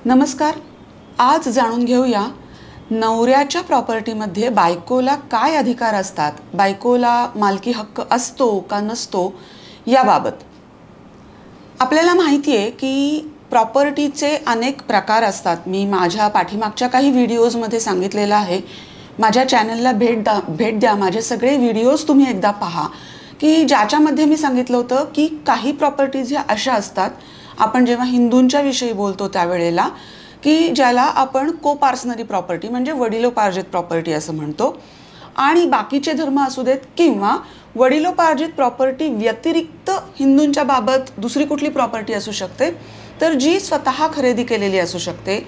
नमस्कार. आज जाणून घेऊया नवऱ्याच्या प्रॉपर्टीमध्ये बायकोला काय अधिकार असतात, बायकोला मालकी हक्क असतो का नसतो याबाबत. आपल्याला माहिती आहे की प्रॉपर्टीचे अनेक प्रकार असतात. मी माझ्या पाठीमागच्या काही व्हिडिओजमध्ये सांगितलेलं आहे. माझ्या चॅनलला भेट द्या. माझे सगळे व्हिडिओज तुम्ही एकदा पहा की ज्याच्यामध्ये मी सांगितलं होतं की काही प्रॉपर्टीज ह्या अशा असतात, आपण जेव्हा हिंदूंच्या विषयी बोलतो त्यावेळेला, की ज्याला आपण कोपार्सनरी प्रॉपर्टी म्हणजे वडिलोपार्जित प्रॉपर्टी असं म्हणतो. आणि बाकीचे धर्म असू देत किंवा वडिलोपार्जित प्रॉपर्टी व्यतिरिक्त हिंदूंच्या बाबत दुसरी कुठली प्रॉपर्टी असू शकते, तर जी स्वतः खरेदी केलेली असू शकते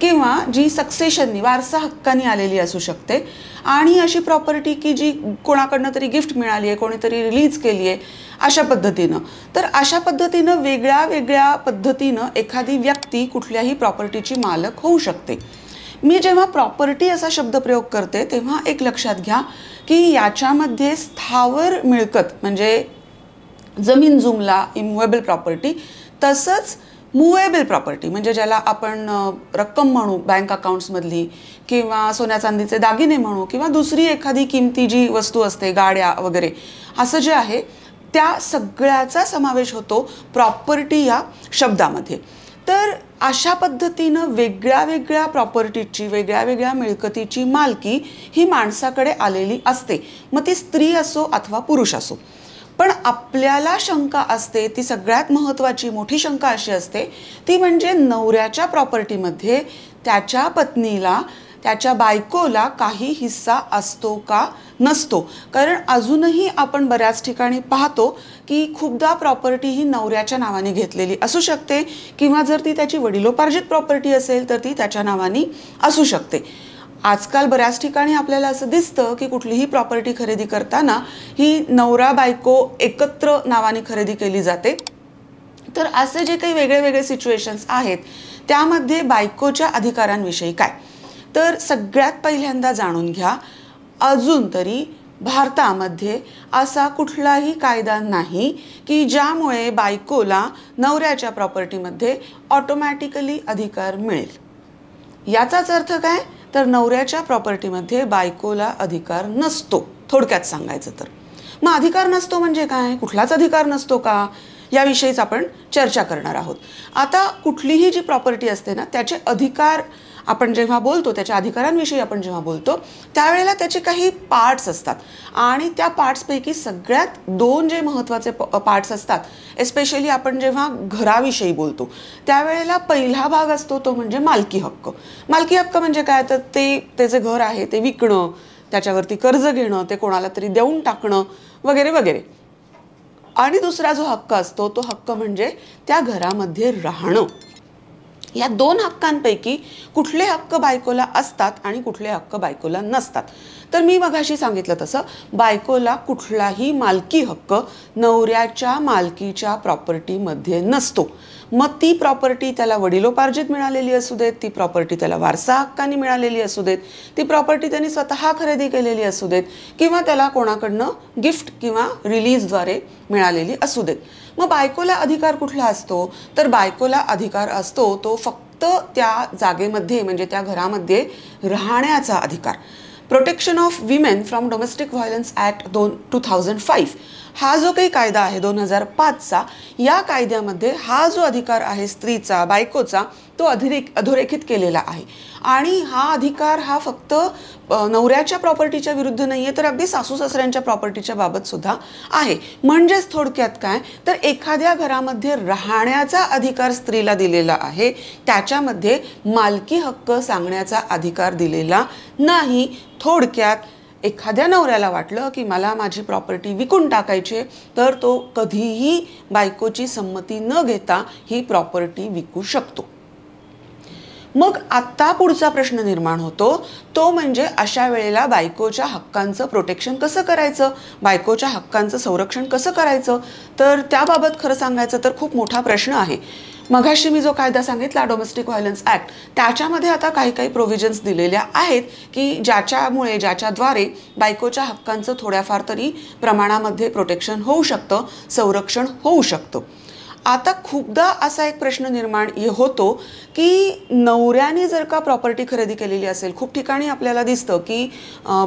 किंवा जी सक्सेशननी वारसा हक्कानी आलेली असू शकते. आणि अशी प्रॉपर्टी की जी कोणाकडनं तरी गिफ्ट मिळाली आहे, कोणीतरी रिलीज केली आहे अशा पद्धतीनं. तर अशा पद्धतीनं वेगळ्या वेगळ्या पद्धतीनं एखादी व्यक्ती कुठल्याही प्रॉपर्टीची मालक होऊ शकते. मी जेव्हा प्रॉपर्टी असा शब्दप्रयोग करते तेव्हा एक लक्षात घ्या की याच्यामध्ये स्थावर मिळकत म्हणजे जमीन जुमला इमूवेबल प्रॉपर्टी, तसंच मूवेबल प्रॉपर्टी म्हणजे ज्याला आपण रक्कम म्हणू बँक अकाउंट्समधली, किंवा सोन्या चांदीचे दागिने म्हणू, किंवा दुसरी एखादी किमती जी वस्तू असते गाड्या वगैरे, असं जे आहे त्या सगळ्याचा समावेश होतो प्रॉपर्टी या शब्दामध्ये. तर अशा पद्धतीनं वेगळ्या वेगळ्या प्रॉपर्टीची वेगळ्या वेगळ्या मिळकतीची मालकी ही माणसाकडे आलेली असते, मग ती स्त्री असो अथवा पुरुष असो. पण आपल्याला शंका असते, ती सगळ्यात महत्त्वाची मोठी शंका अशी असते, ती म्हणजे नवऱ्याच्या प्रॉपर्टीमध्ये त्याच्या पत्नीला त्याच्या बायकोला काही हिस्सा असतो का नसतो. कारण अजूनही आपण बऱ्याच ठिकाणी पाहतो की खूपदा प्रॉपर्टी ही नवऱ्याच्या नावाने घेतलेली असू शकते, किंवा जर ती त्याची वडिलोपार्जित प्रॉपर्टी असेल तर ती त्याच्या नावाने असू शकते. आजकाल बऱ्याच ठिकाणी आपल्याला असं दिसतं की कुठलीही प्रॉपर्टी खरेदी करताना ही नवरा बायको एकत्र नावाने खरेदी केली जाते. तर असे जे काही वेगळे वेगळे सिच्युएशन्स आहेत त्यामध्ये बायकोच्या अधिकारांविषयी काय, तर सगळ्यात पहिल्यांदा जाणून घ्या, अजून तरी भारतामध्ये असा कुठलाही कायदा नाही की ज्यामुळे बायकोला नवऱ्याच्या प्रॉपर्टीमध्ये ऑटोमॅटिकली अधिकार मिळेल. याचाच अर्थ काय, तर नवऱ्याच्या प्रॉपर्टीमध्ये बायकोला अधिकार नसतो. थोडक्यात सांगायचं तर मग अधिकार नसतो म्हणजे काय, कुठलाच अधिकार नसतो का, याविषयीच आपण चर्चा करणार आहोत. आता कुठलीही जी प्रॉपर्टी असते ना त्याचे अधिकार आपण जेव्हा बोलतो, त्याच्या अधिकारांविषयी आपण जेव्हा बोलतो त्यावेळेला त्याचे काही पार्ट्स असतात. आणि त्या पार्ट्सपैकी सगळ्यात दोन जे महत्त्वाचे पार्ट्स असतात, एस्पेशली आपण जेव्हा घराविषयी बोलतो त्यावेळेला पहिला भाग असतो तो म्हणजे मालकी हक्क. मालकी हक्क म्हणजे काय, तर त्याचे घर आहे ते विकणं, त्याच्यावरती कर्ज घेणं, ते कोणाला तरी देऊन टाकणं वगैरे वगैरे. आणि दुसरा जो हक्क असतो तो हक्क म्हणजे त्या घरामध्ये राहणं. या दोन हक्कांपैकी कुठले हक्क बायकोला असतात आणि कुठले हक्क बायकोला नसतात. तर मी मगाशी सांगितलं तसं बायकोला कुठलाही मालकी हक्क नवऱ्याच्या मालकीच्या प्रॉपर्टीमध्ये नसतो. मग ती प्रॉपर्टी त्याला वडिलोपार्जित मिळालेली असू देत, ती प्रॉपर्टी त्याला वारसा हक्काने मिळालेली असू देत, ती प्रॉपर्टी त्यांनी स्वतः खरेदी केलेली असू देत, किंवा त्याला कोणाकडनं गिफ्ट किंवा रिलीजद्वारे मिळालेली असू देत. मग बायकोला अधिकार कुठला असतो, तर बायकोला अधिकार असतो तो फक्त त्या जागेमध्ये म्हणजे त्या घरामध्ये राहण्याचा अधिकार. Protection of women from domestic violence act 2005 हा जो काही कायदा आहे 2005चा, या कायद्यामध्ये हा जो अधिकार आहे स्त्रीचा बायकोचा तो अधोरेखित केलेला आहे. आणि हा अधिकार हा फक्त नवऱ्याच्या प्रॉपर्टीच्या विरुद्ध नाही आहे, तर अगदी सासू सासऱ्यांच्या प्रॉपर्टीच्या बाबत सुद्धा आहे. म्हणजेच थोडक्यात काय, तर एखाद्या घरामध्ये राहण्याचा अधिकार स्त्रीला दिलेला आहे, त्याच्यामध्ये मालकी हक्क सांगण्याचा अधिकार दिलेला नाही. थोडक्यात एखाद्या नवऱ्याला वाटलं की मला माझी प्रॉपर्टी विकून टाकायची, तर तो कधीही बायकोची संमती न घेता ही प्रॉपर्टी विकू शकतो. मग आता पुढचा प्रश्न निर्माण होतो तो म्हणजे अशा वेळेला बायकोच्या हक्कांचं प्रोटेक्शन कसं करायचं, बायकोच्या हक्कांचं संरक्षण कसं करायचं. तर त्याबाबत खरं सांगायचं तर खूप मोठा प्रश्न आहे. मगाशी मी जो कायदा सांगितला डोमेस्टिक व्हायलन्स ॲक्ट, त्याच्यामध्ये आता काही काही प्रोव्हिजन्स दिलेल्या आहेत की ज्याच्याद्वारे बायकोच्या हक्कांचं थोड्याफार तरी प्रमाणामध्ये प्रोटेक्शन होऊ शकतं, संरक्षण होऊ शकतं. आता खूपदा असा एक प्रश्न निर्माण होतो की नवऱ्याने जर का प्रॉपर्टी खरेदी केलेली असेल, खूप ठिकाणी आपल्याला दिसतं की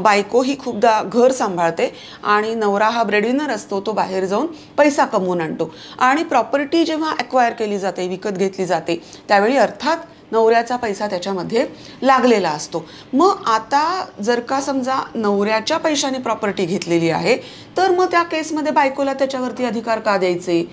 बायको ही खूपदा घर सांभाळते आणि नवरा हा ब्रेडविनर असतो, तो बाहेर जाऊन पैसा कमवून आणतो आणि प्रॉपर्टी जेव्हा ॲक्वायर केली जाते, विकत घेतली जाते, त्यावेळी अर्थात नवऱ्याचा पैसा त्याच्यामध्ये लागलेला असतो. मग आता जर का समजा नवऱ्याच्या पैशाने प्रॉपर्टी घेतलेली आहे, तर मग त्या केसमध्ये बायकोला त्याच्यावरती अधिकार का द्यायचे?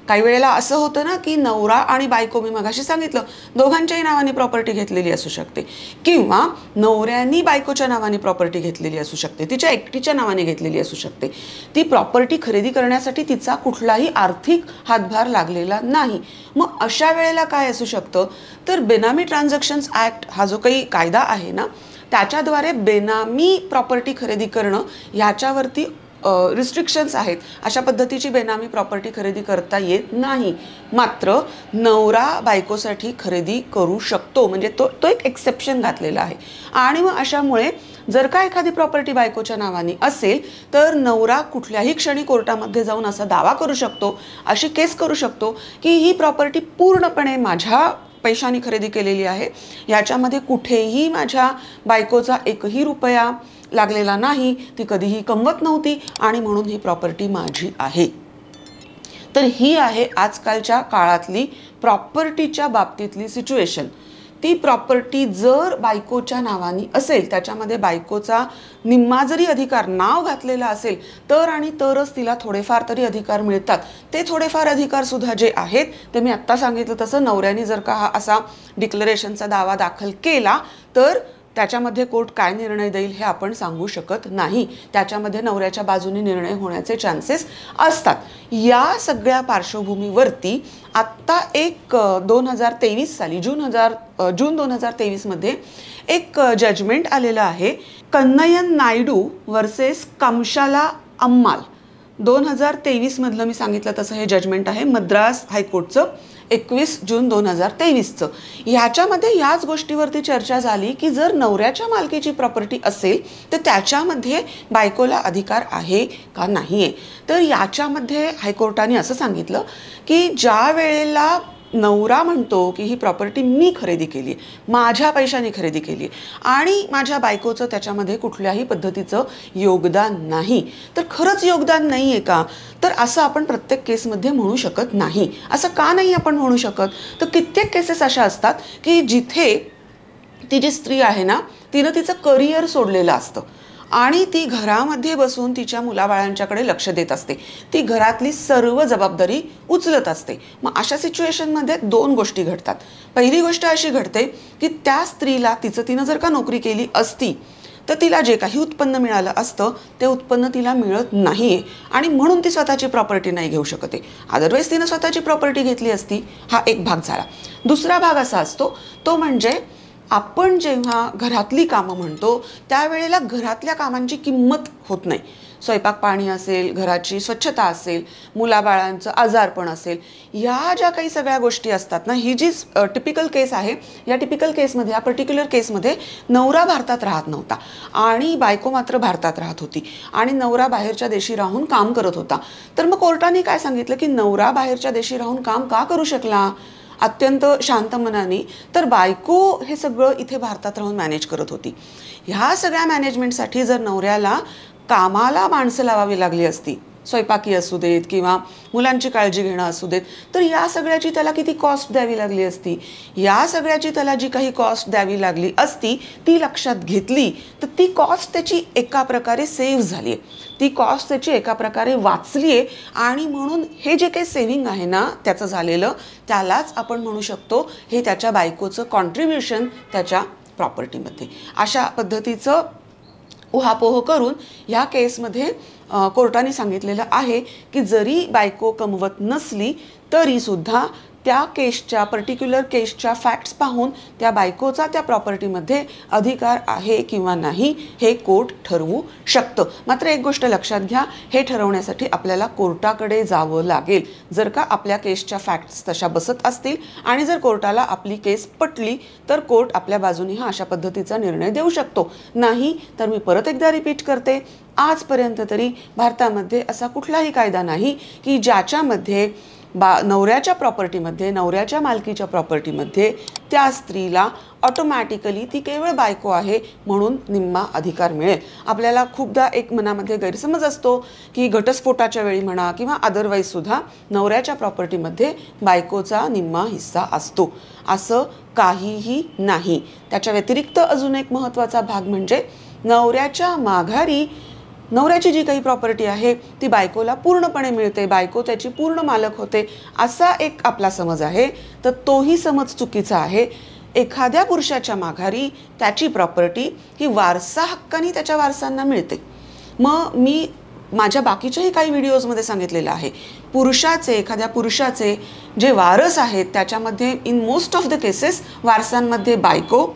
काही वेळेला असं होतं ना की नवरा आणि बायको, मी मगाशी सांगितलं, दोघांच्याही नावाने प्रॉपर्टी घेतलेली असू शकते किंवा नवऱ्यानी बायकोच्या नावाने प्रॉपर्टी घेतलेली असू शकते, तिच्या एकटीच्या नावाने घेतलेली असू शकते. ती प्रॉपर्टी खरेदी करण्यासाठी तिचा कुठलाही आर्थिक हातभार लागलेला नाही. मग अशा वेळेला काय असू शकतं, तर बेनामी ट्रान्झॅक्शन्स ॲक्ट हा जो काही कायदा आहे ना, त्याच्याद्वारे बेनामी प्रॉपर्टी खरेदी करणं ह्याच्यावरती रिस्ट्रिक्शन्स आहेत. अशा पद्धतीची बेनामी प्रॉपर्टी खरेदी करता येत नाही. मात्र नवरा बायकोसाठी खरेदी करू शकतो, म्हणजे तो एक एक्सेप्शन घातलेला आहे. आणि मग अशामुळे जर का एखादी प्रॉपर्टी बायकोच्या नावाने असेल, तर नवरा कुठल्याही क्षणी कोर्टामध्ये जाऊन असा दावा करू शकतो, अशी केस करू शकतो की ही प्रॉपर्टी पूर्णपणे माझ्या पैशाने खरेदी केलेली आहे, याच्यामध्ये कुठेही माझ्या बायकोचा एकही रुपया लागलेला नाही, ती कधीही कमवत नव्हती आणि म्हणून ही प्रॉपर्टी माझी आहे. तर ही आहे आजकालच्या काळातली प्रॉपर्टीच्या बाबतीतली सिच्युएशन. ती प्रॉपर्टी जर बायकोच्या नावाने असेल, त्याच्यामध्ये बायकोचा निम्मा जरी अधिकार, नाव घातलेला असेल, तर आणि तरच तिला थोडेफार तरी अधिकार मिळतात. ते थोडेफार अधिकार सुद्धा जे आहेत ते मी आत्ता सांगितलं तसं नवऱ्याने जर का हा असा डिक्लरेशनचा दावा दाखल केला, तर त्याच्यामध्ये कोर्ट काय निर्णय देईल हे आपण सांगू शकत नाही. त्याच्यामध्ये नवऱ्याच्या बाजूने निर्णय होण्याचे चान्सेस असतात. या सगळ्या पार्श्वभूमीवरती आत्ता एक 2023 साली जून 2023मध्ये एक जजमेंट आलेलं आहे. कन्नयन नायडू वर्सेस कमशाला अम्माल 2023 मधलं मी सांगितलं तसं हे जजमेंट आहे, मद्रास हायकोर्टचं, 21 जून 2023चं. ह्याच्यामध्ये ह्याच गोष्टीवरती चर्चा झाली की जर नवऱ्याच्या मालकीची प्रॉपर्टी असेल तर त्याच्यामध्ये बायकोला अधिकार आहे का नाही आहे. तर याच्यामध्ये हायकोर्टाने असं सांगितलं की ज्या वेळेला नवरा म्हणतो की ही प्रॉपर्टी मी खरेदी केली, माझ्या पैशाने खरेदी केली आणि माझ्या बायकोचं त्याच्यामध्ये कुठल्याही पद्धतीचं योगदान नाही, तर खरंच योगदान नाही आहे का? तर असं आपण प्रत्येक केसमध्ये म्हणू शकत नाही. असं का नाही आपण म्हणू शकत? तर कित्येक केसेस अशा असतात की जिथे ती जी स्त्री आहे ना, तिनं तिचं करिअर सोडलेलं असतं आणि ती घरामध्ये बसून तिच्या मुलाबाळांच्याकडे लक्ष देत असते, ती घरातली सर्व जबाबदारी उचलत असते. मग अशा सिच्युएशनमध्ये दोन गोष्टी घडतात. पहिली गोष्ट अशी घडते की त्या स्त्रीला तिनं जर का नोकरी केली असती तर तिला जे काही उत्पन्न मिळालं असतं ते उत्पन्न तिला मिळत नाही आहे आणि म्हणून ती स्वतःची प्रॉपर्टी नाही घेऊ शकते. अदरवाईज तिनं स्वतःची प्रॉपर्टी घेतली असती. हा एक भाग झाला. दुसरा भाग असा असतो तो म्हणजे आपण जेव्हा घरातली कामं म्हणतो त्यावेळेला घरातल्या कामांची किंमत होत नाही. स्वयंपाक पाणी असेल, घराची स्वच्छता असेल, मुलाबाळांचं आजारपण असेल, ह्या ज्या काही सगळ्या गोष्टी असतात ना, ही जी टिपिकल केस आहे, या टिपिकल केसमध्ये, या पर्टिक्युलर केसमध्ये नवरा भारतात राहत नव्हता आणि बायको मात्र भारतात राहत होती आणि नवरा बाहेरच्या देशी राहून काम करत होता. तर मग कोर्टाने काय सांगितलं की नवरा बाहेरच्या देशी राहून काम का करू शकला अत्यंत शांत मनाने? तर बायको हे सगळं इथे भारतात राहून मॅनेज करत होती. ह्या सगळ्या मॅनेजमेंटसाठी जर नवऱ्याला कामाला माणसं लावावी लागली असती, स्वयंपाकी असू देत किंवा मुलांची काळजी घेणं असू देत, तर या सगळ्याची त्याला किती कॉस्ट द्यावी लागली असती. या सगळ्याची त्याला जी काही कॉस्ट द्यावी लागली असती ती लक्षात घेतली तर ती कॉस्ट त्याची एका प्रकारे सेव्ह झाली आहे, ती कॉस्ट त्याची एका प्रकारे वाचली आहे आणि म्हणून हे जे काही सेव्हिंग आहे ना त्याचं झालेलं, त्यालाच आपण म्हणू शकतो हे त्याच्या बायकोचं कॉन्ट्रीब्युशन त्याच्या प्रॉपर्टीमध्ये. अशा पद्धतीचं उहापोह करून ह्या केसमध्ये कोर्टाने सांगितलेलं आहे की जरी बायको कमवत नसली तरी सुद्धा त्या केसच्या, पर्टिक्युलर केसच्या फॅक्ट्स पाहून त्या बायकोचा त्या प्रॉपर्टीमध्ये अधिकार आहे किंवा नाही हे कोर्ट ठरवू शकतं. मात्र एक गोष्ट लक्षात घ्या, हे ठरवण्यासाठी आपल्याला कोर्टाकडे जावं लागेल. जर का आपल्या केसच्या फॅक्ट्स तशा बसत असतील आणि जर कोर्टाला आपली केस पटली तर कोर्ट आपल्या बाजूने हा अशा पद्धतीचा निर्णय देऊ शकतो. नाही तर मी परत एकदा रिपीट करते, आजपर्यंत तरी भारतामध्ये असा कुठलाही कायदा नाही की ज्याच्यामध्ये नवऱ्याच्या प्रॉपर्टीमध्ये, नवऱ्याच्या मालकीच्या प्रॉपर्टीमध्ये त्या स्त्रीला ऑटोमॅटिकली ती केवळ बायको आहे म्हणून निम्मा अधिकार मिळेल. आपल्याला खूपदा एक मनामध्ये गैरसमज असतो की घटस्फोटाच्या वेळी म्हणा किंवा अदरवाईज सुद्धा नवऱ्याच्या प्रॉपर्टीमध्ये बायकोचा निम्मा हिस्सा असतो. असं काहीही नाही. त्याच्या व्यतिरिक्त अजून एक महत्त्वाचा भाग म्हणजे नवऱ्याच्या माघारी नवऱ्याची जी काही प्रॉपर्टी आहे ती बायकोला पूर्णपणे मिळते, बायको त्याची पूर्ण मालक होते, असा एक आपला समज आहे. तर तोही समज चुकीचा आहे. एखाद्या पुरुषाच्या माघारी त्याची प्रॉपर्टी ही वारसा हक्काने त्याच्या वारसांना मिळते. मग मी माझ्या बाकीच्याही काही व्हिडिओजमध्ये सांगितलेलं आहे, एखाद्या पुरुषाचे जे वारस आहेत त्याच्यामध्ये in most of the cases वारसांमध्ये बायको,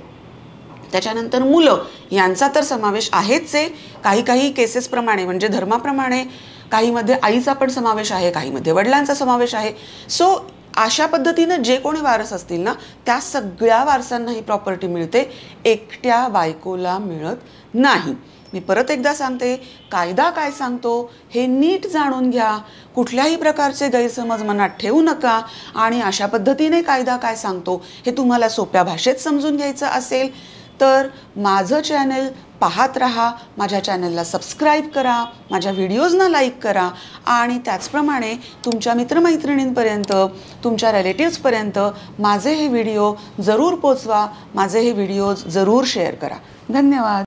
त्याच्यानंतर मुलं यांचा तर समावेश आहेच आहे. काही केसेसप्रमाणे म्हणजे धर्माप्रमाणे काहीमध्ये आईचा पण समावेश आहे, काहीमध्ये वडिलांचा समावेश आहे. सो अशा पद्धतीनं जे कोणी वारस असतील ना त्या सगळ्या वारसांना ही प्रॉपर्टी मिळते, एकट्या बायकोला मिळत नाही. मी परत एकदा सांगते, कायदा काय सांगतो हे नीट जाणून घ्या. कुठल्याही प्रकारचे गैरसमज मनात ठेवू नका. आणि अशा पद्धतीने कायदा काय सांगतो हे तुम्हाला सोप्या भाषेत समजून घ्यायचं असेल तर माझं चॅनल पाहत राहा. माझ्या चॅनलला सबस्क्राईब करा, माझ्या व्हिडिओजना लाईक करा आणि त्याचप्रमाणे तुमच्या मित्रमैत्रिणींपर्यंत, तुमच्या रिलेटिव्सपर्यंत माझे हे व्हिडिओ जरूर पोचवा, माझे हे व्हिडिओज जरूर शेअर करा. धन्यवाद.